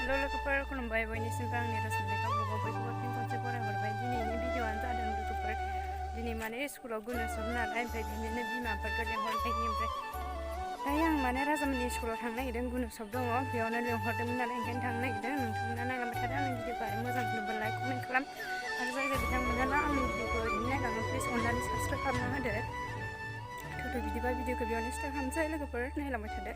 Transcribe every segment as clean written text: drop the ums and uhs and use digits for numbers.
हेल' लोगोफोर खुलुमबाय बयनिसिमबो आंनि रसमिका ब्लगाव बयखौबो फिन खनसे बरायहरबाय। दिनैनि भिडिअ'आनो जादों लोगोफोर दिनै माने स्कुलाव गुन'त्सब नालाय ओमफ्राय बिदिनो बिमाफोरखौ लेंहरनायनि ओमफ्राय दायो आं माने राजामोननि स्कुलाव थांनो नागिरदों। गुन'त्सब दङ बेयावनो लेंहरदोंमोन नालाय ओंखायनो थांनो नागिरदों। नोंथांमोना नायलांबाय थादों आंनि भिडिअ'खौ आरो मोजां मोनोब्ला लाइक कमेन्ट खालाम आरो जाय जाय बिथांमोना आंनि भिडिअ'खौ ओरैनो नायलाङो प्लिज अननानै साबस्क्राइब खालामना होदो। थौदो बिदिबा भिडिअ'खौ बेयावनो स्टार्ट खालामनोसै लोगोफोर नायलांबाय थादो।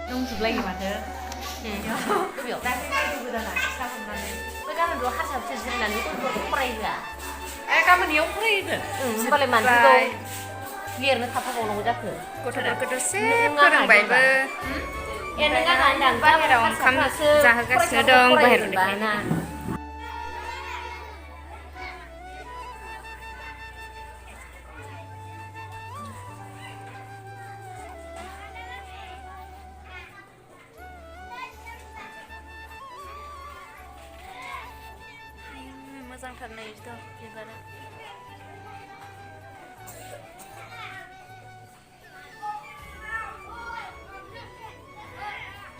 दंजोबलायो माथो बेयाव दा फैगोदाना फिसा हमनानै बै गाबोनथ' हारसाफोरसो जिरायनानै गथ'फोरखौ फरायहोआ गाबोन इयाव फरायहोगोन होमबालाय मानसिखौ लिरनो थाफाबावनांगौ जाखो गथ'फोरखौथ' से फोरोंबायबो नों आंहा बाहेराव ओंखाम जाहोगासिनो दं बाहेराव ना मोजांथार नै बिबारा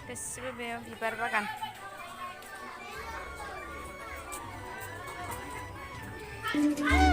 गासिबो बेयाव बिबार बागान Thank you.